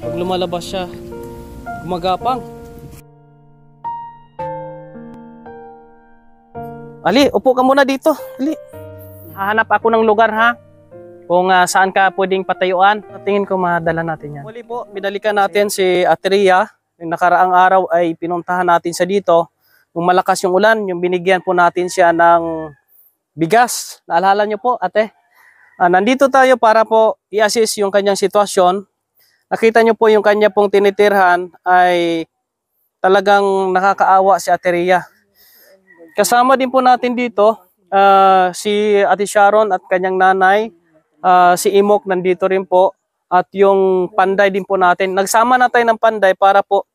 Pag lumalabas siya, gumagapang. Ali, upo ka muna dito. Ali. Hahanap ako ng lugar ha. Kung saan ka pwedeng patayuan. Tingin ko madala natin yan. Muli po, binalikan natin si Ate Rhea. Yung nakaraang araw ay pinuntahan natin sa dito. Nung malakas yung ulan, yung binigyan po natin siya ng bigas. Naalala niyo po, ate? Nandito tayo para po i-assist yung kanyang sitwasyon. Nakita niyo po yung kanya pong tinitirhan ay talagang nakakaawa si Ate Rhea. Kasama din po natin dito si Ate Sharon at kanyang nanay, si Imok nandito rin po, at yung panday din po natin. Nagsama na tayo ng panday para po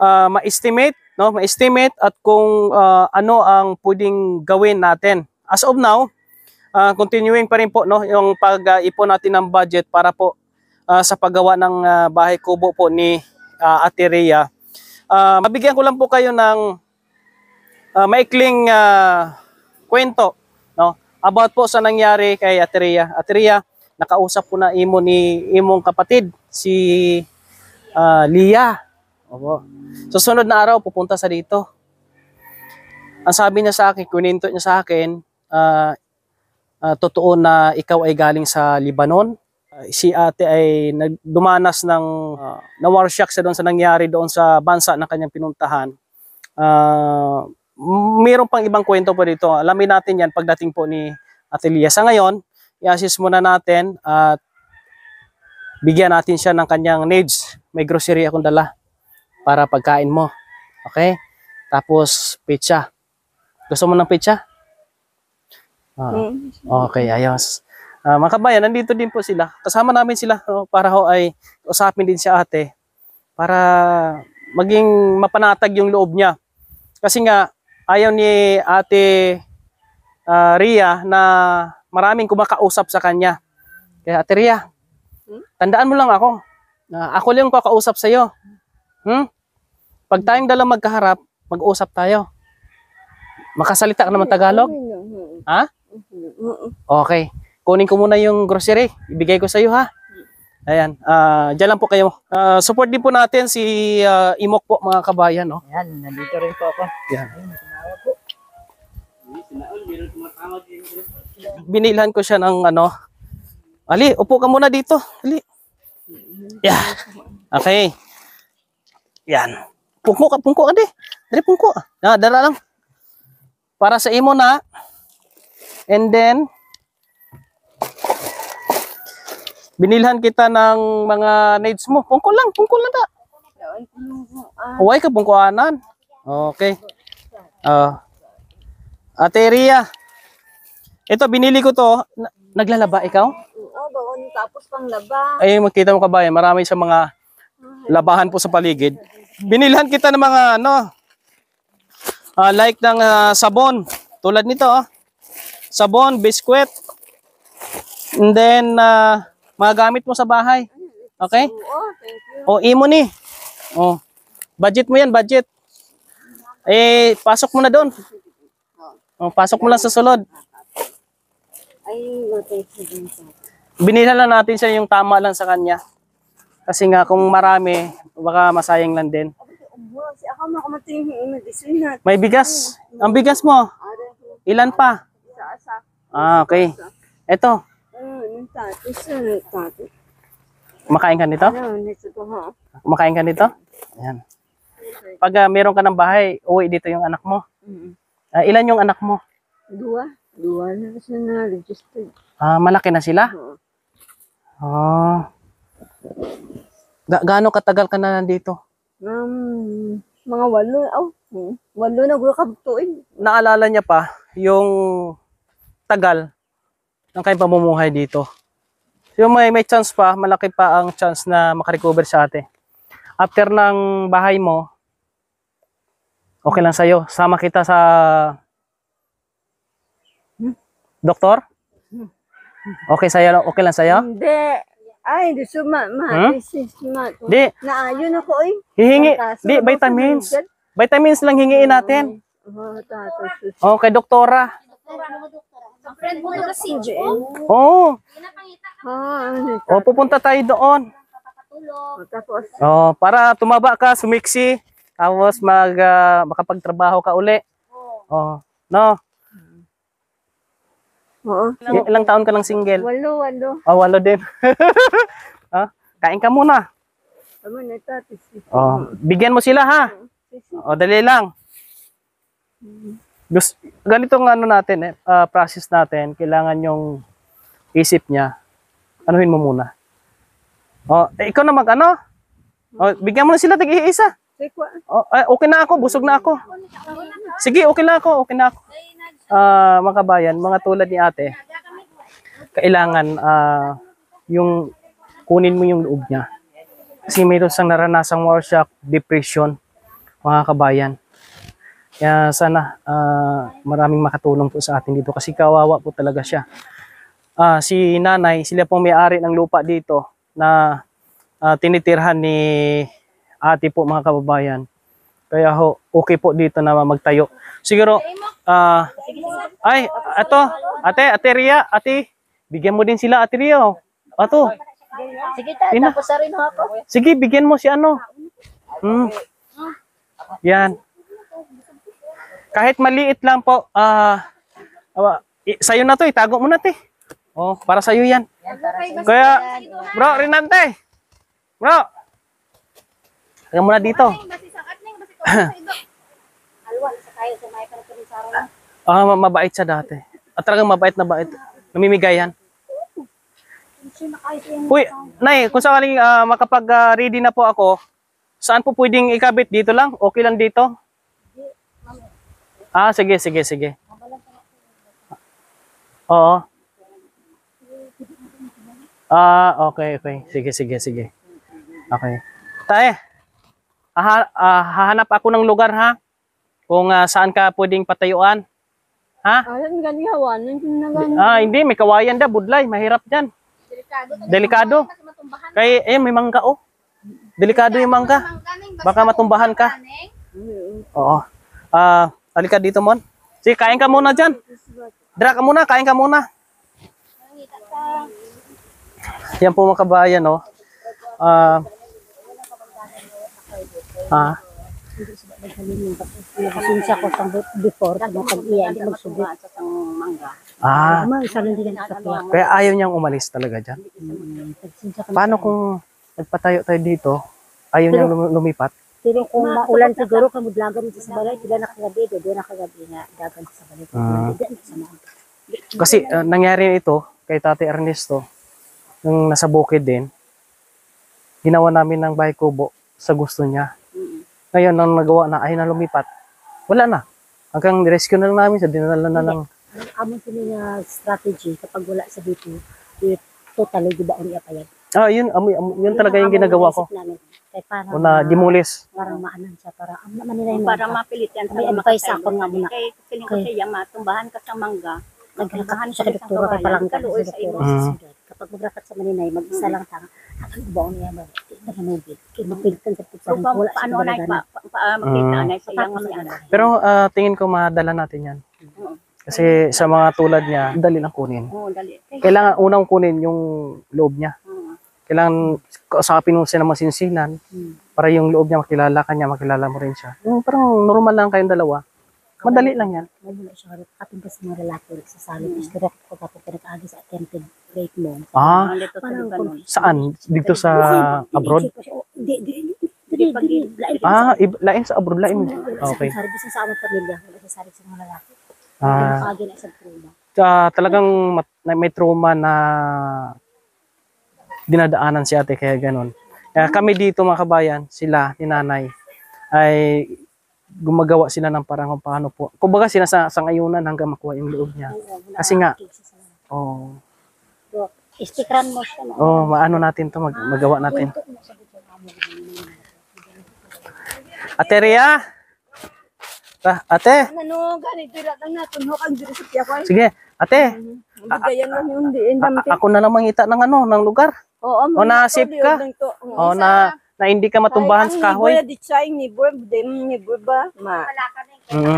ma-estimate, no? Ma-estimate at kung ano ang pwedeng gawin natin. As of now, continuing pa rin po, no, yung pag-ipon natin ng budget para po sa paggawa ng bahay kubo po ni Ate Rhea. Mabigyan ko lang po kayo ng maikling kwento, no, about po sa nangyari kay Ate Rhea. Ate Rhea, nakausap po na imong kapatid si Lia. Opo. So sunod na araw pupunta sa dito. Ang sabi niya sa akin, kuninto niya sa akin, totoo na ikaw ay galing sa Lebanon. Si ate ay dumanas ng na-war shock sa doon sa nangyari doon sa bansa na kanyang pinuntahan. Mayroon pang ibang kwento po dito. Alamin natin yan pagdating po ni Ate Lia. Sa ngayon, i-assist muna natin at bigyan natin siya ng kanyang needs. May grocery akong dala para pagkain mo. Okay? Tapos, pizza. Gusto mo ng pizza? Okay, ayos. Mga kabayan, nandito din po sila. Kasama namin sila para ho ay usapin din si ate para maging mapanatag yung loob niya. Kasi nga, ayaw ni Ate Rhea na maraming kumakausap sa kanya. Kaya Ate Rhea, tandaan mo lang ako. Ako lang kakausap sa iyo. Pag tayong dalawa magkaharap, mag-usap tayo. Makasalita ka naman Tagalog? Ha? Okay. Kunin ko muna yung grocery. Ibigay ko sa iyo ha. Ayan. Diyan lang po kayo. Support din po natin si Imok po mga kabayan. No? Ayan, nandito rin po ako. Yan. Binilhan ko siya ng ano. Ali, upo ka muna dito. Ali. Yeah. Okay. Yan. Pungko ka di. Dali pungko. Dala lang. Para sa imo na. And then binilhan kita ng mga needs mo. Pungko lang da. Huwag ka pungkuanan. Okay. Ate Rhea, ito binili ko to. Naglalaba ikaw? Oo, baon tapos pang laba. Ay, makita mo kabayan, marami sa mga labahan po sa paligid. Binilhan kita ng mga ano, like ng sabon. Tulad nito, sabon, biskwit. And then, mga gamit mo sa bahay. Okay? Oo, thank you. O, imo ni. O, budget mo yan, budget. Pasok mo na doon. O, pasok mo lang sa sulod. Ay, thank you. Binilhan lang natin siya yung tama lang sa kanya. Kasi nga, kung marami, baka masayang lang din. Si ako makamating medicine na. May bigas. Ang bigas mo, ilan pa? Okay. Ito. Kumakain ka nito? Kumakain ka nito? Ayan. Pag meron ka ng bahay, uwi dito yung anak mo. Ilan yung anak mo? Dua na kasi na-registered. Malaki na sila? Gaano katagal ka na nandito? Mga 8. 8 na gulo kabtuin. Naalala niya pa yung tagal ng kayong pamumuhay dito. Yung may chance pa, malaki pa ang chance na makarecover sa ate. After ng bahay mo, okay lang sa'yo. Sama kita sa doktor? Okay sa'yo? Okay lang sa'yo? Hindi. Ay, di suma. This is not. Di. Naayon ako eh. Hihingi. Di, vitamins. Vitamins lang hingiin natin. Okay, doktora. Ang friend mo na si Jen. Oo. Ah, O, pupunta tayo doon. Tulog. Tapos, Oh, para tumaba ka, sumiksi, tapos makapagtrabaho ka uli. Oh, no. oo. Ilang taon ka lang single? Walo. Oh, 8 din. Ah, kain ka muna. Tama na ito. Oh, bigyan mo sila ha. Oh, dali lang. Ganitong natin process natin, kailangan yung isip niya. Anuhin mo muna. Oh, ikaw na Oh, bigyan mo na sila tig-iisa. Oh, okay na ako, busog na ako. Sige, okay na ako. Mga kabayan, mga tulad ni ate, kailangan yung kunin mo yung loob niya. Kasi mayroon siyang naranasang war shock, depression, mga kabayan. Kaya sana maraming makatulong po sa atin dito kasi kawawa po talaga siya. Si nanay, sila pong may-ari ng lupa dito na tinitirhan ni ate po, mga kababayan. Kaya okay po dito na magtayo. Siguro, ate Ria, bigyan mo din sila, ate Ria. Ato. Sige tayo, tapos na rin ako. Sige, bigyan mo si Yan. Kahit maliit lang po, sa'yo na to, itago mo na, te. Oh, para sa'yo yan. Kaya, bro, Rinante. Bro. Kaya muna dito. Mabait siya dati. At talagang mabait na bait. Namimigay yan. Uy, Nay, kung sakaling makapag-ready na po ako, saan po pwedeng ikabit? Dito lang? Okay lang dito? Sige. Oo. Okay. Sige. Okay. Tayo. Hahanap ako ng lugar ha. Kung saan ka pwedeng patayuan. Ha? Alam, ganihawan. Hindi. May kawayan da. Budlay. Mahirap dyan. Delikado. Kaya, may mangga oh. Delikado yung mangga. Baka matumbahan ka. Oo. Halika dito, Mon. Sige, kain ka muna dyan. Dra ka muna, kain ka muna. Yan po mga kabayan, no. Nagsinsya ko sa before, pag-iya, hindi magsugot sa mangga. Kaya ayaw niyang umalis talaga dyan. Paano kung nagpatayo tayo dito, ayaw niyang lumipat? Pero kung maulan siguro, kamudlagan dito sa balay, sila nakagabi, doon nakagabi na dagan sa balay. Kasi nangyari ito kay Tate Ernesto, nung nasa bukid din, ginawa namin ng bahay kubo sa gusto niya. Ngayon, nang nagawa na, ayaw na lumipat, wala na. Hanggang rescue na lang namin siya, dinala na lang. Amon sila nga strategy, kapag wala sa dito, totally di ba ang iapayag? Yun talaga yung ginagawa ko. Una, dimulis. Parang maanan siya, para mapilit yan. May advice ako nga muna. Kaya piling ko siya, matumbahan ka sa mangga, naglabahan sa doktora, kaya palang ka sa doktora. Kapag magrapat sa Maninay, mag-isa lang tanga, ang ibaon niya ba? Naganubil. Kaya mapilitan sa pizza. Paano na makita na sa iyang mga. Pero tingin ko madala natin yan. Kasi sa mga tulad niya, dali lang kunin. Dali. Kailangan unang kunin yung loob niya. Kailangan kausapin mo siya ng masinsinan para yung loob niya makilala ka niya, makilala mo rin siya. Yung parang normal lang kayong dalawa. Madali lang yan. Wala siya harap. Kapag kasi mga lalaki sa salib, is direct ko kapag pinag-agi sa attempted rape mo. Saan? Dito sa abroad? Di. Lain sa abroad, lain. Okay. Sarap sa aming pamilya, wala siya sarap sa mga lalaki. Pinag-agi na sa trauma. Talagang may trauma na dinadaanan si ate, kaya ganun. Kaya kami dito mga kabayan, sila, ni nanay, ay gumagawa sila ng parang kung paano po. Kumbaga sila sa ngayunan hanggang makuha yung loob niya. Kasi nga, istikran mo siya. maano natin to, magawa natin. Ate Ria? Ate? Ano, ganito lang natin. Hukang dito sa tiyak ko. Sige, ate. Bigayan lang yung diin. Ako na lang mangita ng lugar. Oo, nasip ka. Na hindi ka matumbahan sa kahoy. Ay, di chaying ni Boy, dem ni Boy ba? Ma.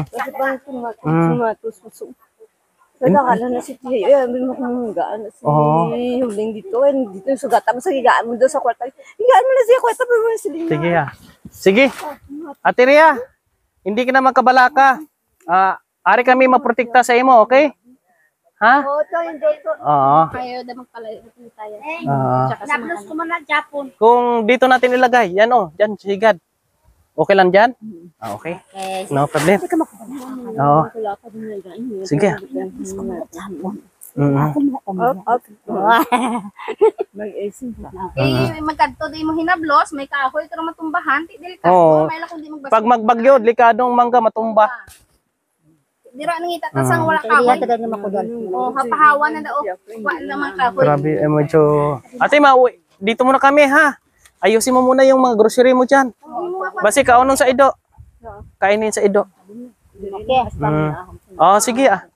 Kasi bang tumatusok. Nagkakala na si Tia, may makamanggaan na si Oo. Huling dito. Dito yung sugatan mo sa higaan mo doon sa kwarta. Higaan mo na siya, kwarta pa mo sila. Sige ha. Sige. Ate Rhea, hindi ka na magkabalaka. Ari kami maprotekta sa imo, okay? Ha? Oo, ito yung dito. Oo. Kayo na magpalayo tayo. Nablos ko man na Japon. Kung dito natin ilagay, yan oh, dyan, sigad. Okay lang dyan? Okay. No problem. Oo. Sige. Mag-isip na. Magkadto di mo hinablos, may kahoy pero matumbahan, di delikado. Oo. May lakon di magbasa. Pag magbagyo, likadong mangga matumba. Dira nang itatasang wala kahoy. Oh, hapahawan na daw. Wa naman kahoy. Grabe, medyo... Ate, mauwi. Dito muna kami, ha? Ayusin mo muna yung mga grocery mo dyan. Basi kaunon sa ido. Kainin sa ido. Okay. Oh, sige ah.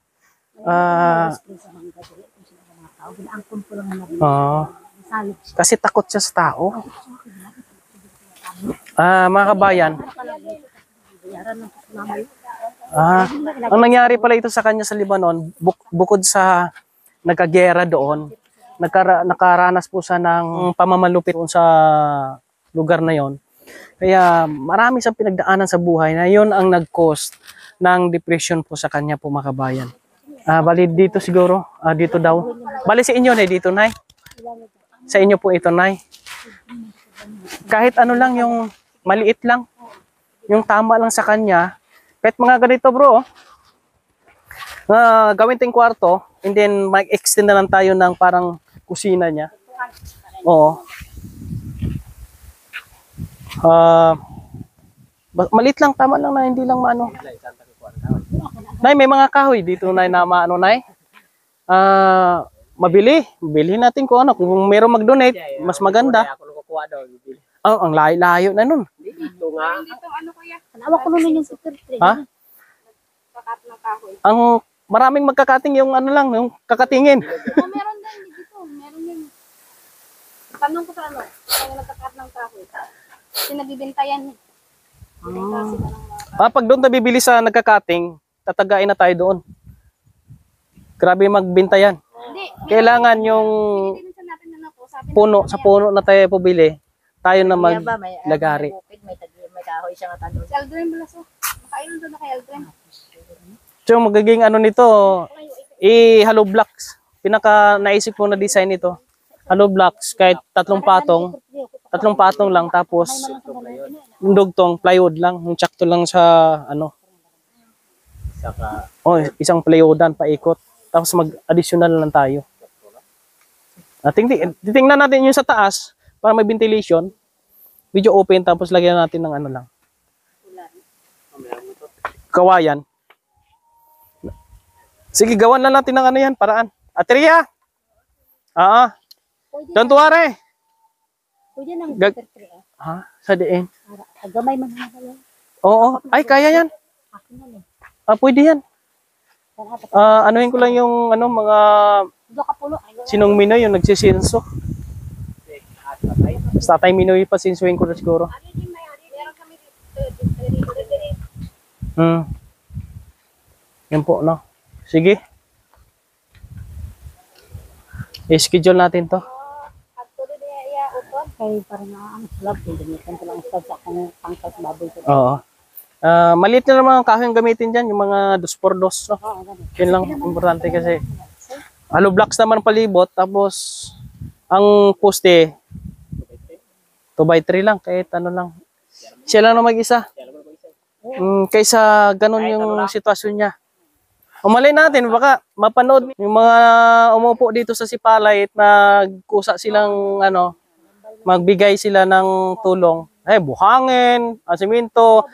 Kasi takot siya sa tao. Mga kabayan. Ang nangyari pala ito sa kanya sa Lebanon, bukod sa nagkagera doon, nakaranas po siya ng pamamalupit sa lugar na yon. Kaya marami siyang pinagdaanan sa buhay na yon ang nag-cause ng depression po sa kanya po, mga kabayan. Bali dito siguro, dito daw. Bali sa inyo na dito, Nay. Sa inyo po ito, Nay. Kahit ano lang, yung maliit lang, yung tama lang sa kanya. Kahit mga ganito, bro, gawin ting kwarto, and then mag-extend na lang tayo ng parang kusina niya. Oo. Maliit lang, tama lang na, hindi lang maano. Nay, may mga kahoy dito, Nay, na maano, Nay. Mabili natin kung ano. Kung mayroong mag-donate, mas maganda. Ang layo na nun. Dito ano kuya? Tanawa ko nun yung super tree. Ha? Kakat ng kahoy. Ang maraming magkakating yung ano lang, yung kakatingin. Oh, meron din dito. Meron din. Tanong ko sa ano, kaya nagkakat ng kahoy. Kasi nabibintayan eh. Bibinta sila ng mga... Pag doon tayo bibili sa nagkakating, tatagain na tayo doon. Grabe magbinta yan. Hindi. Kailangan yung Pinsan natin na po. Sabi puno, sa puno na tayo pabili, tayo na maglagari. May kahoy siya nga tanong. Si Aldrin Balaso. Makailan doon na kay Aldrin. So magiging ano nito, hollow blocks. Pinaka naisip ko na design nito. Hollow blocks, kahit tatlong patong lang, tapos yung dugtong plywood lang, yung tsakto lang sa ano. Isang plywoodan paikot. Tapos mag-additional lang tayo. Titingnan natin yung sa taas para may ventilation. Medyo open, tapos lagyan natin ng ano lang. Kawayan. Sige, gawan lang natin ng ano yan, paraan. Atria! Don't worry. Pwede nang Gag- super tree. Sa diin. Gamay man na kayo. Oo. Ay, kaya yan. Akin na lang. Pwede yan. Anuhin ko lang yung ano, mga Doon ka pulo. sinong Minoy, yung nagsisinso. Tatay Minoy pa sinsuin ko na siguro. Yan po, no? Sige. I-schedule natin to. Kaya parang ang slab. Gamitan ko lang slab sa akong pangkal sa baboy ko. Oo. Maliit na naman ang kahoy ang gamitin dyan, yung mga 2x2, no? Yun lang, importante kasi. Hollow blocks naman palibot, tapos ang poste 2x3 lang, kahit ano lang. Siya lang na mag-isa. Kaysa ganun yung sitwasyon niya. Umalay natin, baka mapanood yung mga umupo dito sa Sipalay at nagkusa silang ano, magbigay sila ng tulong. Buhangin, asiminto.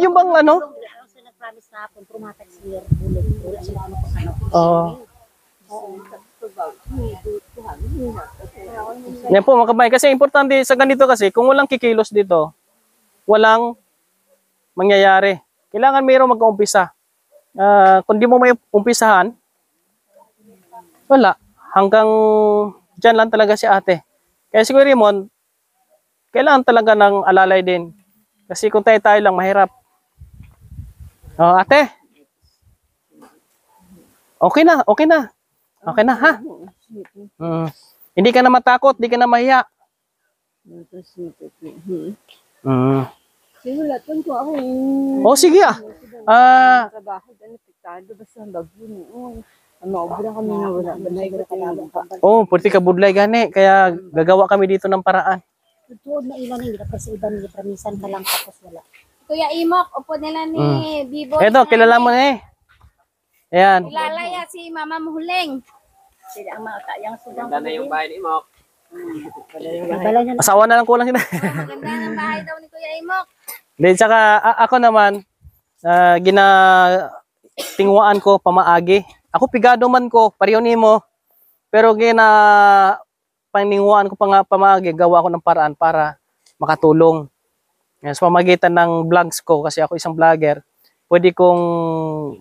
Yung bang ano? Nag-promise na ako, pumatak siya. Wala sila ano pa ano. Yan po mga kabayan. Kasi importante sa ganito kasi, kung walang kikilos dito, walang mangyayari. Kailangan mayroong mag-uumpisa. Kung di mo may umpisahan, wala. Hanggang dyan lang talaga si ate. Kaya siguro Raymond, kailangan talaga ng alalay din. Kasi kung tayo lang, mahirap. Ate, Okay na, okay na. Okay na, ha? Mm. Hindi ka na matakot, hindi ka na mahiya. Mm. Sinulat ko ako Oh, sige ah. trabaho dahil piktado basta bagyo noon. Obra kami na wala. Oh, pwede ka budlay gani. Kaya gagawa kami dito ng paraan. Tuod na ilan hindi pa sa iba ni permisan ka lang tapos wala. Kuya Imok, upo nila ni Bibo. Eto, kilala mo na eh. Ayan. Ilalaya si Mama Muhuling. Sila ang mga kayang sudang. Ganda na yung bahay ni Imok. Balay na Asawa na lang kulang sila. Maganda ng bahay daw ni Kuya Imok. Then tsaka ako naman, tingwaan ko pamaagi. Ako pigado man ko, pareho nimo. Pero paningwaan ko pa nga pamaagi, gawa ko ng paraan para makatulong. Yan, sa pamagitan ng vlogs ko, kasi ako isang vlogger, pwede kong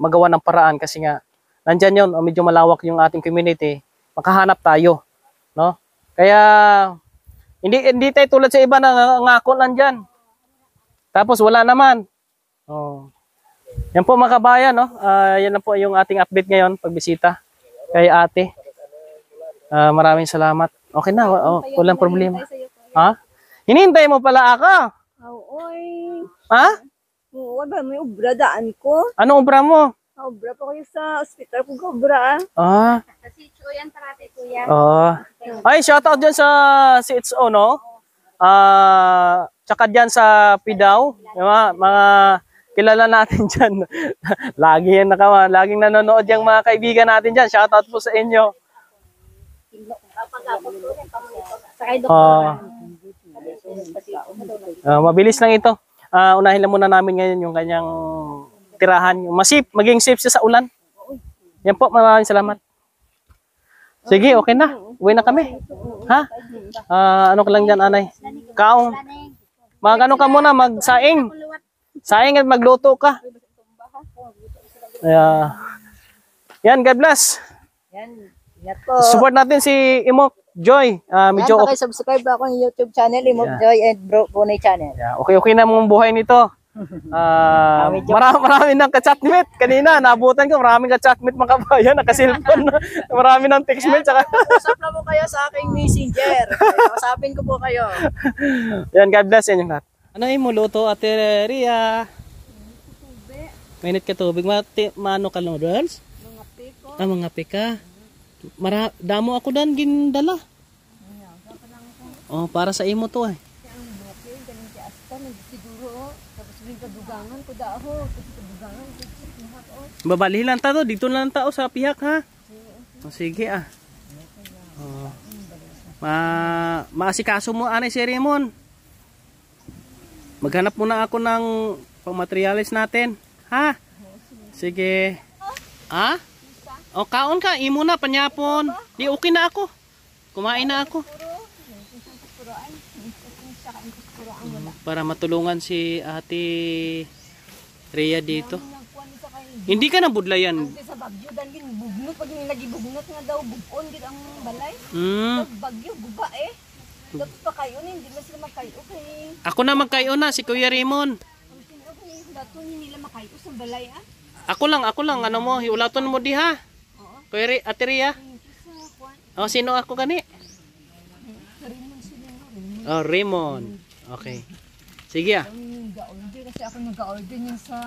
magawa ng paraan kasi nga, nandyan yun, medyo malawak yung ating community, makahanap tayo. No? Kaya, hindi tayo tulad sa iba na ngako lang dyan. Tapos wala naman. Oh. Yan po mga kabayan, no? Yan na po yung ating update ngayon, pagbisita kay ate. Maraming salamat. Okay na, walang problema. Ha? Hinihintay mo pala ako. Oy. Ha? Oo, ba may obra daan ko. Ano obra mo? Obra pa kayo sa ospital ko obra. Kasi yan parati Kuya. Ay, shoutout dyan sa CHO, no? Tsaka dyan sa PIDAW. Mga kilala natin dyan. Laging nanonood yung mga kaibigan natin dyan. Shoutout po sa inyo. Mabilis lang ito. Unahin lang muna namin ngayon yung kanyang tirahan. Maging safe siya sa ulan. Yan po, maraming salamat. Sige, okay na. Uwi na kami. Ha? Ano ka lang dyan, anay? Kaong. Mag-ano ka muna, magsaing. Saing at magluto ka. Yan, God bless. Yan. Ingat po. Support natin si Imok Joy. Medyo okay. Subscribe ako ng YouTube channel, Imok Joy and Bro Bonay channel. Okay na mong buhay nito. Marami ng ka-chatmate. Kanina, nabutan ko, maraming ka-chatmate mga kabayan, naka-cellphone. Marami ng textmate. Usap na po kayo sa aking messenger. Usapin ko po kayo. Yan, God bless yan yung lahat. Ano yung muluto, Ate Ria? Mainit ka tubig. Mano ka noodles? Mga piko. Mga pika. Damo ako dan gindala. Oh, para sa imo to eh. Babalihan ta to, dito lang tao sa pihak ha. Oh, sige ah. Oh. Maasikaso mo anay si Raymond. Maghanap muna ako ng pang-materialis natin. Ha? Sige. Ha? O, kaon ka. Imo na, panyapon. Di, okay na ako. Kumain na ako. Para matulungan si Ate Rhea dito. Hindi ka na budlayan. Sa bagyo dan gin bugnot pag nagibugnot nga daw bugon gid ang balay. Bagyo guba eh. Dapat pa kayo hindi na sila makayo kay. Ako na magkayo na si Kuya Raymond. Dato nila makayo sa balay ah. Ako lang ano mo, hiulaton mo di ha. Kuya Ate Rhea. Oh, sino ako gani? Oh, Raymond. Okay. Sige ah. Kasi ako nag-order niya sa